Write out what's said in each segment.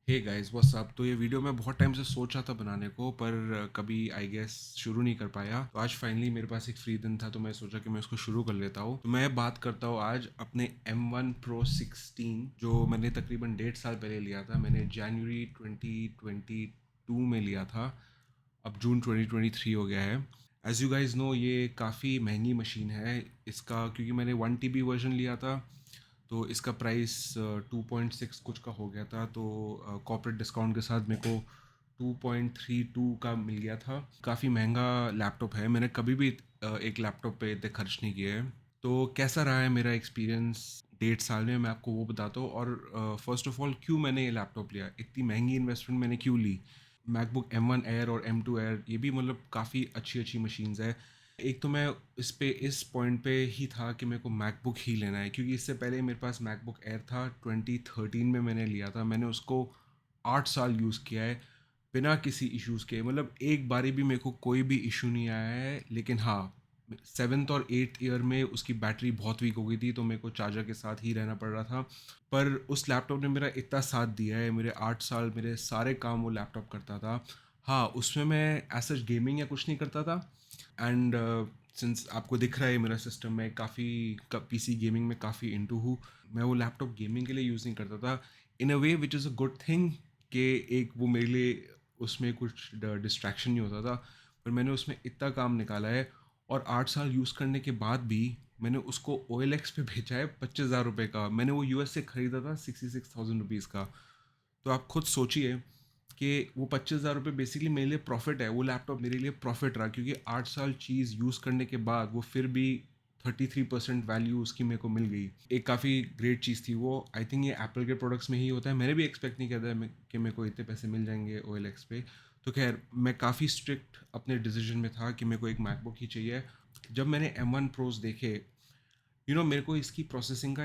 Hey guys what's up. तो ये video मैं बहुत टाइम से सोच रहा था बनाने को, पर कभी आई गेस शुरू नहीं कर पाया। तो आज फाइनली मेरे पास एक फ्री दिन था, तो मैं सोचा कि मैं इसको शुरू कर लेता हूँ। तो मैं बात करता हूँ आज अपने M1 Pro 16, जो मैंने तकरीबन 1.5 साल पहले लिया था। मैंने जनवरी 2022 में लिया था। अब जून 2023 हो गया है। एज़ यू गाइज नो, ये काफ़ी महंगी मशीन है इसका, क्योंकि मैंने 1 TB वर्जन लिया था। तो इसका प्राइस 2.6 कुछ का हो गया था। तो कॉर्पोरेट डिस्काउंट के साथ मेरे को 2.32 का मिल गया था। काफ़ी महंगा लैपटॉप है। मैंने कभी भी एक लैपटॉप पे इतने खर्च नहीं किए हैं। तो कैसा रहा है मेरा एक्सपीरियंस 1.5 साल में, मैं आपको वो बताता हूँ। और फर्स्ट ऑफ ऑल, क्यों मैंने ये लैपटॉप लिया, इतनी महंगी इन्वेस्टमेंट मैंने क्यों ली। मैकबुक M1 एयर और M2 एयर, ये भी मतलब काफ़ी अच्छी अच्छी मशीन्स है। एक तो मैं इस पॉइंट पे ही था कि मेरे को मैकबुक ही लेना है, क्योंकि इससे पहले मेरे पास मैकबुक एयर था। 2013 में मैंने लिया था। मैंने उसको 8 साल यूज़ किया है बिना किसी इश्यूज़ के। मतलब एक बारी भी मेरे को कोई भी इशू नहीं आया है। लेकिन हाँ, 7th और 8th ईयर में उसकी बैटरी बहुत वीक हो गई थी, तो मेरे को चार्जर के साथ ही रहना पड़ रहा था। पर उस लैपटॉप ने मेरा इतना साथ दिया है, मेरे 8 साल मेरे सारे काम वो लैपटॉप करता था। हाँ, उसमें मैं ऐसा गेमिंग या कुछ नहीं करता था। एंड सिंस आपको दिख रहा है मेरा सिस्टम, मैं काफ़ी पीसी गेमिंग में काफ़ी इनटू हूँ। मैं वो लैपटॉप गेमिंग के लिए यूज़ नहीं करता था, in a way which is a good thing. कि एक वो मेरे लिए उसमें कुछ डिस्ट्रैक्शन नहीं होता था। पर मैंने उसमें इतना काम निकाला है, और 8 साल यूज़ करने के बाद भी मैंने उसको OLX पे भेजा है 25,000 रुपये का। मैंने वो US से ख़रीदा था 66,000 रुपीज़ का। तो आप खुद सोचिए कि वो 25,000 रुपये बेसिकली मेरे लिए प्रॉफिट है। वो लैपटॉप मेरे लिए प्रॉफिट रहा, क्योंकि 8 साल चीज़ यूज़ करने के बाद वो फिर भी 33% वैल्यू उसकी मेरे को मिल गई। एक काफ़ी ग्रेट चीज़ थी वो। आई थिंक ये एप्पल के प्रोडक्ट्स में ही होता है। मैंने भी एक्सपेक्ट नहीं किया था कि मेरे को इतने पैसे मिल जाएंगे OLX पे। तो खैर, मैं काफ़ी स्ट्रिक्ट अपने डिसीजन में था कि मेरे को एक मैकबुक ही चाहिए। जब मैंने M1 प्रोज देखे, मेरे को इसकी प्रोसेसिंग का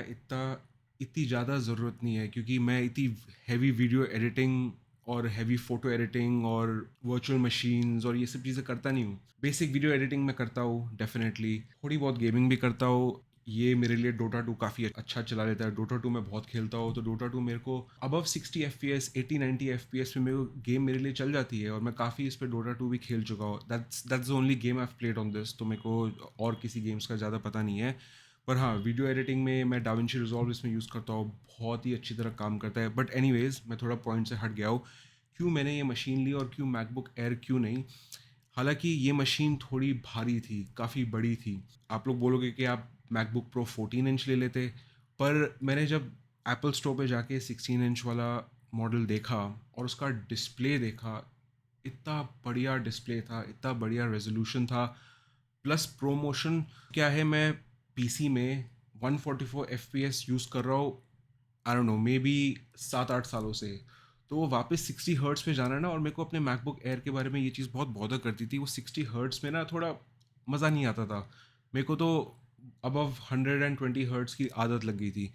इतनी ज़्यादा ज़रूरत नहीं है, क्योंकि मैं इतनी हैवी वीडियो एडिटिंग और हैवी फ़ोटो एडिटिंग और वर्चुअल मशीन्स और ये सब चीज़ें करता नहीं हूँ। बेसिक वीडियो एडिटिंग मैं करता हूँ डेफिनेटली, थोड़ी बहुत गेमिंग भी करता हूँ। ये मेरे लिए डोटा 2 काफ़ी अच्छा चला लेता है। डोटा 2 मैं बहुत खेलता हूँ, तो डोटा 2 मेरे को अबव 60 FPS 80-90 FPS पे मेरे को गेम मेरे लिए चल जाती है। और मैं काफ़ी इस पर डोटा 2 भी खेल चुका हूँ। That's the only game I played on this. तो मेरे को और किसी गेम्स का ज़्यादा पता नहीं है। पर हाँ, वीडियो एडिटिंग में मैं डाविंची रिजॉल्व इसमें यूज़ करता हूँ, बहुत ही अच्छी तरह काम करता है। बट एनीवेज, मैं थोड़ा पॉइंट से हट गया हूँ। क्यों मैंने ये मशीन ली और क्यों मैकबुक एयर क्यों नहीं। हालांकि ये मशीन थोड़ी भारी थी, काफ़ी बड़ी थी। आप लोग बोलोगे कि आप मैकबुक प्रो 14 इंच ले लेते, पर मैंने जब एप्पल स्टोर पे जाके 16 इंच वाला मॉडल देखा और उसका डिस्प्ले देखा, इतना बढ़िया डिस्प्ले था, इतना बढ़िया रेजोल्यूशन था, प्लस प्रोमोशन। क्या है, मैं पीसी में 144 FPS यूज़ कर रहा हूँ, I don't know, may be 7-8 सालों से। तो वो वापस 60 हर्ट्स पे जाना ना, और मेरे को अपने मैकबुक एयर के बारे में ये चीज़ बहुत बॉदर करती थी। वो 60 हर्ट्स में ना थोड़ा मज़ा नहीं आता था। मेरे को तो अबव 120 हर्ट्स की आदत लग गई थी।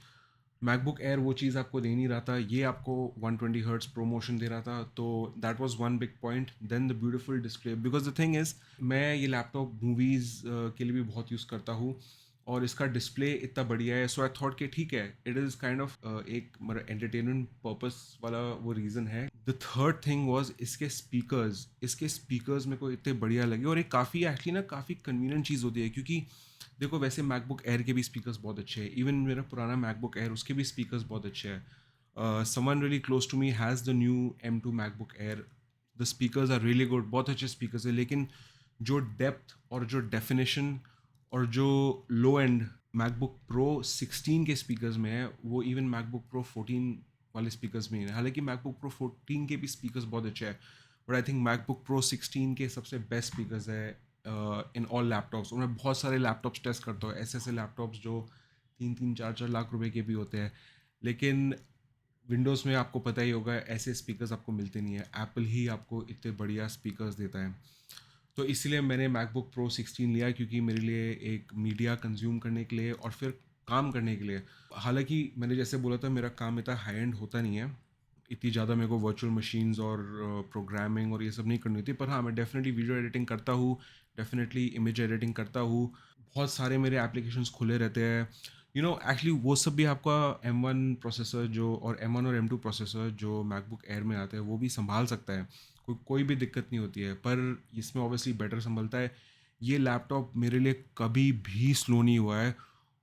मैकबुक एयर वो चीज़ आपको दे नहीं रहा था, ये आपको 120 हर्ट्स प्रोमोशन दे रहा था। तो that was one big point. Then the beautiful display, because the thing is, मैं ये लैपटॉप मूवीज़ के लिए भी बहुत यूज़ करता हूँ, और इसका डिस्प्ले इतना बढ़िया है। सो आई थॉट कि ठीक है, इट इज़ काइंड ऑफ एक मतलब एंटरटेनमेंट पर्पस वाला वो रीज़न है। द थर्ड थिंग वाज इसके स्पीकर्स मेरे को इतने बढ़िया लगे। और एक काफ़ी एक्चुअली ना काफ़ी कन्वीनियंट चीज़ होती है, क्योंकि देखो, वैसे मैकबुक एयर के भी स्पीकर्स बहुत अच्छे हैं। इवन मेरा पुराना मैकबुक एयर, उसके भी स्पीकर्स बहुत अच्छे हैं। Someone really close to me has the new M2 MacBook Air. The speakers are really good, बहुत अच्छे स्पीकर्स है। लेकिन जो डेप्थ और जो डेफिनेशन और जो लो एंड मैकबुक प्रो 16 के स्पीकर्स में है, वो इवन मैकबुक प्रो 14 वाले स्पीकर्स में ही है। हालांकि मैकबुक प्रो 14 के भी स्पीकर्स बहुत अच्छे हैं, but I think MacBook pro 16 के सबसे बेस्ट स्पीकर्स है इन ऑल लैपटॉप्स। और मैं बहुत सारे लैपटॉप्स टेस्ट करता हूँ, ऐसे ऐसे लैपटॉप्स जो 3-3 4-4 लाख रुपए के भी होते हैं। लेकिन विंडोज़ में आपको पता ही होगा, ऐसे स्पीकर्स आपको मिलते नहीं है। एप्पल ही आपको इतने बढ़िया स्पीकर्स देता है। तो इसलिए मैंने मैकबुक प्रो 16 लिया, क्योंकि मेरे लिए एक मीडिया कंज्यूम करने के लिए और फिर काम करने के लिए। हालांकि मैंने जैसे बोला था, मेरा काम इतना हाई एंड होता नहीं है, इतनी ज़्यादा मेरे को वर्चुअल मशीन्स और प्रोग्रामिंग और ये सब नहीं करनी होती। पर हाँ, मैं डेफिनेटली वीडियो एडिटिंग करता हूँ, डेफिनेटली इमेज एडिटिंग करता हूँ। बहुत सारे मेरे एप्लीकेशंस खुले रहते हैं। एक्चुअली वो सब भी आपका M1 प्रोसेसर जो और M1 और M2 प्रोसेसर जो मैकबुक एयर में आते हैं वो भी संभाल सकता है, कोई भी दिक्कत नहीं होती है, पर इसमें ऑब्वियसली बेटर संभलता है। ये लैपटॉप मेरे लिए कभी भी स्लो नहीं हुआ है,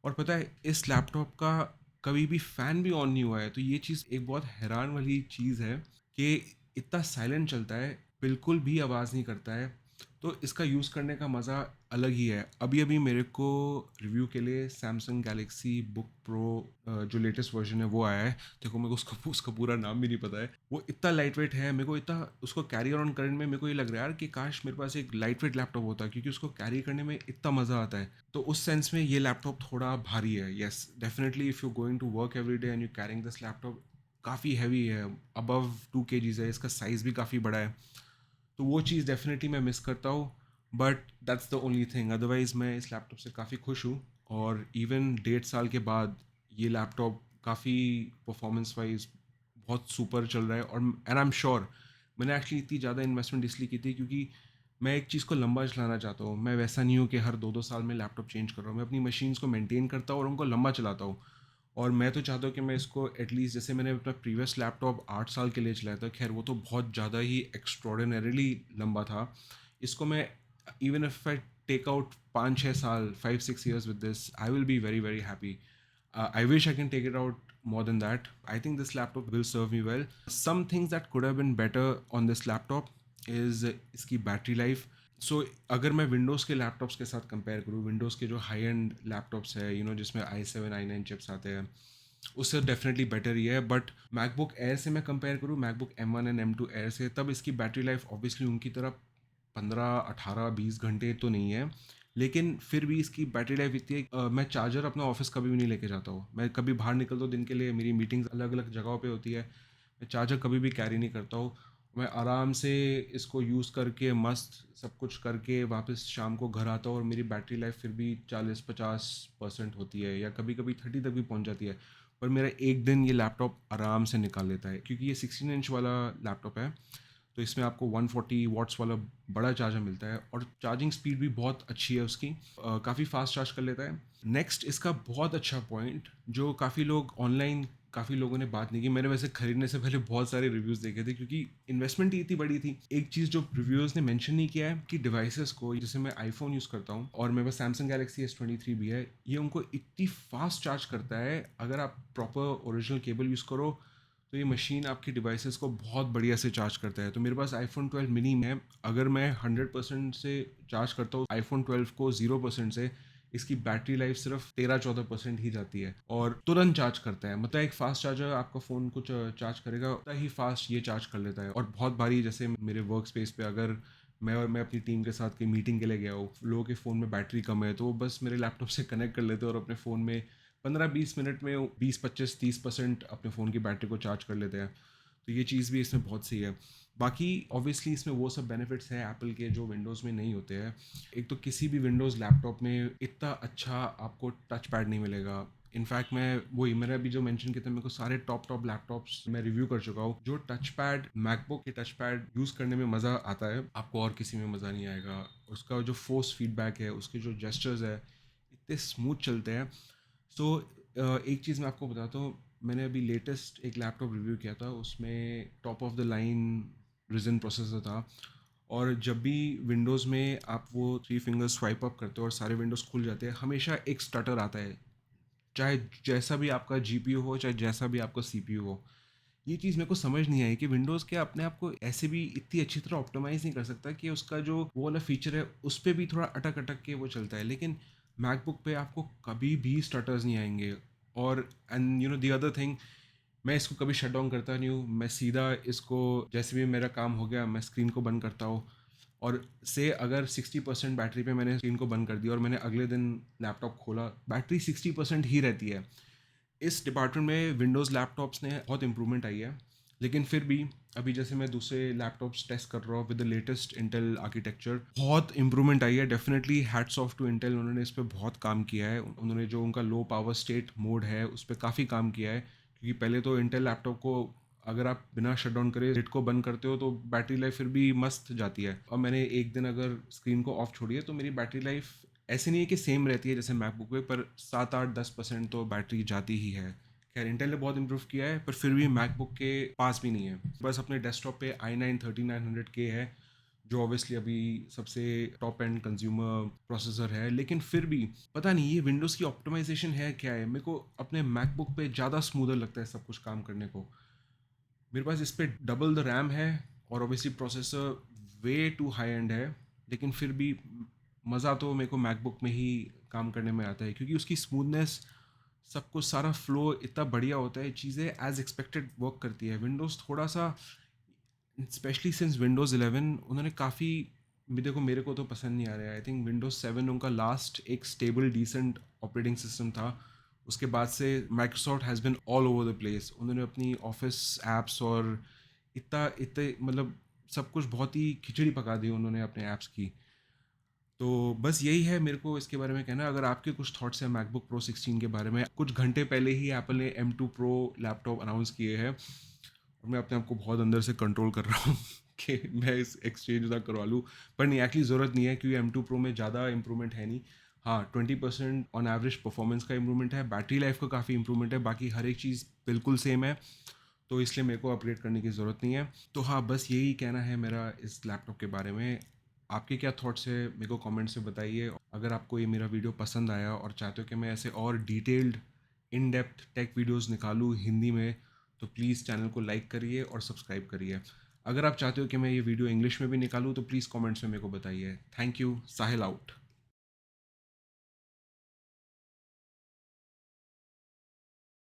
और पता है इस लैपटॉप का कभी भी फ़ैन भी ऑन नहीं हुआ है, तो ये चीज़ एक बहुत हैरान वाली चीज़ है कि इतना साइलेंट चलता है, बिल्कुल भी आवाज़ नहीं करता है। तो इसका यूज़ करने का मज़ा अलग ही है। अभी-अभी मेरे को रिव्यू के लिए सैमसंग गैलेक्सी बुक प्रो जो लेटेस्ट वर्ज़न है वो आया है। देखो मेरे को उसका उसका पूरा नाम भी नहीं पता है। वो इतना लाइट वेट है, मेरे को इतना उसको कैरी ऑन करने में मेरे को ये लग रहा है यार कि काश मेरे पास एक लाइट वेट लैपटॉप होता, क्योंकि उसको कैरी करने में इतना मज़ा आता है। तो उस सेंस में ये लैपटॉप थोड़ा भारी है। Yes, definitely if you going to work every day and you carrying this laptop, काफ़ी हैवी है, अबव 2 केजीज़ है, इसका साइज़ भी काफ़ी बड़ा है। तो वो चीज़ डेफ़िनेटली मैं मिस करता हूँ, but that's the only thing. Otherwise मैं इस लैपटॉप से काफ़ी खुश हूँ, और इवन 1.5 साल के बाद ये लैपटॉप काफ़ी परफॉर्मेंस वाइज बहुत सुपर चल रहा है। और एंड आई एम श्योर मैंने एक्चुअली इतनी ज़्यादा इन्वेस्टमेंट इसलिए की थी क्योंकि मैं एक चीज़ को लंबा चलाना चाहता हूँ। मैं वैसा नहीं हूँ कि हर 2-2 साल में लैपटॉप चेंज कर रहा हूँ। मैं अपनी मशीन्स को मेंटेन करता हूँ और उनको लंबा चलाता हूँ। और मैं तो चाहता हूँ कि मैं इसको एटलीस्ट, जैसे मैंने अपना प्रीवियस लैपटॉप 8 साल के लिए चलाया था, खैर वो तो बहुत ज़्यादा ही एक्स्ट्रॉर्डिनरीली लंबा था। इसको मैं even if I take out 5-6 साल, 5-6 years with this, I will be very very happy. I wish I can take it out more than that. I think this laptop will serve me well. Some things that could have been better on this laptop is इसकी battery life. सो अगर मैं Windows के laptops के साथ compare करूँ, Windows के जो high and laptops है जिसमें i7 i9 चिप्स आते हैं, उससे डेफिनेटली बेटर ही है। बट मैकबुक एयर से मैं कंपेयर करूँ, MacBook M1 and M2 air से, तब इसकी बैटरी लाइफ ऑब्वियसली उनकी तरह 15-18-20 घंटे तो नहीं है, लेकिन फिर भी इसकी बैटरी लाइफ इतनी है मैं चार्जर अपना ऑफिस कभी भी नहीं लेके जाता हूँ। मैं कभी बाहर निकलता हूँ दिन के लिए, मेरी मीटिंग्स अलग अलग जगहों पे होती है, मैं चार्जर कभी भी कैरी नहीं करता हूँ। मैं आराम से इसको यूज़ करके मस्त सब कुछ करके वापस शाम को घर आता हूँ, और मेरी बैटरी लाइफ फिर भी 40-50% होती है, या कभी कभी 30 तक भी पहुँच जाती है। पर मेरा एक दिन ये लैपटॉप आराम से निकाल लेता है, क्योंकि ये 16 इंच वाला लैपटॉप है। तो इसमें आपको 140 वॉट्स वाला बड़ा चार्जर मिलता है, और चार्जिंग स्पीड भी बहुत अच्छी है उसकी, काफ़ी फास्ट चार्ज कर लेता है। नेक्स्ट इसका बहुत अच्छा पॉइंट, जो काफ़ी लोग ऑनलाइन, काफ़ी लोगों ने बात नहीं की, मैंने वैसे खरीदने से पहले बहुत सारे रिव्यूज़ देखे थे क्योंकि इन्वेस्टमेंट ही इतनी बड़ी थी। एक चीज़ जो रिव्यूज़ ने मेंशन नहीं किया है कि डिवाइसेस को, जैसे मैं आईफोन यूज़ करता हूँ और मेरे पास सैमसंग गैलेक्सी S23 भी है, ये उनको इतनी फास्ट चार्ज करता है। अगर आप प्रॉपर ओरिजिनल केबल यूज़ करो तो ये मशीन आपकी डिवाइसेस को बहुत बढ़िया से चार्ज करता है। तो मेरे पास आईफोन 12 मिनी में, अगर मैं 100% से चार्ज करता हूँ आईफोन 12 को 0% से, इसकी बैटरी लाइफ सिर्फ 13-14% ही जाती है, और तुरंत चार्ज करता है। मतलब एक फास्ट चार्जर आपका फ़ोन कुछ चार्ज करेगा, उतना ही फास्ट ये चार्ज कर लेता है। और बहुत बारी जैसे मेरे वर्क स्पेस पे, अगर मैं अपनी टीम के साथ कहीं मीटिंग के लिए गया हूँ, लोगों के फ़ोन में बैटरी कम है, तो वो बस मेरे लैपटॉप से कनेक्ट कर लेते हैं और अपने फ़ोन में 15-20 मिनट में 20-25-30% अपने फ़ोन की बैटरी को चार्ज कर लेते हैं। तो ये चीज़ भी इसमें बहुत सही है। बाकी ऑब्वियसली इसमें वो सब बेनिफिट्स हैं एप्पल के जो विंडोज़ में नहीं होते हैं। एक तो किसी भी विंडोज़ लैपटॉप में इतना अच्छा आपको टच पैड नहीं मिलेगा। इनफैक्ट मैं वही, मैंने अभी जो मेंशन किया था, मेरे को सारे टॉप लैपटॉप्स मैं रिव्यू कर चुका हूँ। जो टच पैड, मैकबुक के टच पैड यूज़ करने में मज़ा आता है, आपको और किसी में मज़ा नहीं आएगा। उसका जो फोर्स फीडबैक है, उसके जो जेस्चर्स है, इतने स्मूथ चलते हैं। सो एक चीज़ मैं आपको बताता हूँ, मैंने अभी लेटेस्ट एक लैपटॉप रिव्यू किया था, उसमें top of the line Ryzen processor था। और जब भी विंडोज़ में आप वो 3 फिंगर स्वाइप अप करते हो और सारे विंडोज़ खुल जाते हैं, हमेशा एक स्टटर आता है, चाहे जैसा भी आपका जीपीयू हो, चाहे जैसा भी आपका सीपीयू हो। ये चीज़ मेरे को समझ नहीं आई कि विंडोज़ के अपने आप को ऐसे भी इतनी अच्छी तरह ऑप्टिमाइज़ नहीं कर सकता कि उसका जो वो वाला फीचर है उस पे भी थोड़ा अटक अटक के वो चलता है, लेकिन मैकबुक पे आपको कभी भी स्टटर्स नहीं आएंगे। और एंड द अदर थिंग, मैं इसको कभी शट डाउन करता नहीं हूँ, मैं सीधा इसको, जैसे भी मेरा काम हो गया, मैं स्क्रीन को बंद करता हूँ, और से अगर 60% बैटरी पे मैंने स्क्रीन को बंद कर दिया और मैंने अगले दिन लैपटॉप खोला, बैटरी 60% ही रहती है। इस डिपार्टमेंट में विंडोज़ लैपटॉप्स ने बहुत इम्प्रूवमेंट आई है, लेकिन फिर भी अभी जैसे मैं दूसरे लैपटॉप्स टेस्ट कर रहा हूँ with the latest Intel architecture, बहुत इम्प्रूवमेंट आई है। Definitely hats off to Intel, उन्होंने इस पर बहुत काम किया है। उन्होंने जो उनका लो पावर स्टेट मोड है उस पर काफ़ी काम किया है, क्योंकि पहले तो इंटेल लैपटॉप को अगर आप बिना शट डाउन करे हिट को बंद करते हो तो बैटरी लाइफ फिर भी मस्त जाती है, और मैंने एक दिन अगर स्क्रीन को ऑफ छोड़ी है तो मेरी बैटरी लाइफ ऐसे नहीं है कि सेम रहती है जैसे मैकबुक पे, पर 7-8-10% तो बैटरी जाती ही है। खैर इंटेल ने बहुत इंप्रूव किया है, पर फिर भी मैकबुक के पास भी नहीं है। बस अपने डेस्कटॉप पे i9 3900K है, जो ऑब्वियसली अभी सबसे टॉप एंड कंज्यूमर प्रोसेसर है। लेकिन फिर भी पता नहीं ये विंडोज़ की ऑप्टिमाइजेशन है क्या है, मेरे को अपने मैकबुक पे ज़्यादा स्मूदर लगता है सब कुछ काम करने को। मेरे पास इस पे डबल द रैम है, और obviously processor way too high end है, लेकिन फिर भी मज़ा तो मेरे को मैकबुक में ही काम करने में आता है, क्योंकि उसकी स्मूथनेस, सब कुछ सारा फ्लो इतना बढ़िया होता है, चीज़ें एज एक्सपेक्टेड वर्क करती है। विंडोज़ थोड़ा सा, स्पेशली सिंस विंडोज़ 11 उन्होंने काफ़ी, देखो मेरे को तो पसंद नहीं आ रहा है। आई थिंक विंडोज़ 7 उनका लास्ट एक स्टेबल डिसेंट ऑपरेटिंग सिस्टम था। उसके बाद से Microsoft has been all over the place. उन्होंने अपनी ऑफिस ऐप्स और इतना इतने मतलब सब कुछ बहुत ही खिचड़ी पका दी उन्होंने अपने ऐप्स की। तो बस यही है मेरे को इसके बारे में कहना। अगर आपके कुछ थॉट्स हैं मैकबुक प्रो 16 के बारे में, कुछ घंटे पहले ही एप्पल ने M2 प्रो लैपटॉप अनाउंस किए हैं, और मैं अपने आप को बहुत अंदर से कंट्रोल कर रहा हूँ कि मैं इस एक्सचेंज ना करवा लूँ। पर नहीं, एक्चुअली ज़रूरत नहीं है, क्योंकि M2 प्रो में ज़्यादा इंप्रूवमेंट है नहीं। हाँ, 20% ऑन एवरेज परफॉर्मेंस का इंप्रूवमेंट है, बैटरी लाइफ का काफ़ी इंप्रूवमेंट है, बाकी हर एक चीज़ बिल्कुल सेम है। तो इसलिए मेरे को अपग्रेड करने की ज़रूरत नहीं है। तो हाँ, बस यही कहना है मेरा इस लैपटॉप के बारे में। आपके क्या थॉट्स है मेरे को कमेंट से बताइए। अगर आपको ये मेरा वीडियो पसंद आया और चाहते हो कि मैं ऐसे और detailed in depth take videos निकालूँ हिंदी में, तो प्लीज़ चैनल को लाइक करिए और सब्सक्राइब करिए। अगर आप चाहते हो कि मैं ये वीडियो इंग्लिश में भी निकालूँ, तो प्लीज़ कमेंट्स में मेरे को बताइए। Thank you. Sahil out.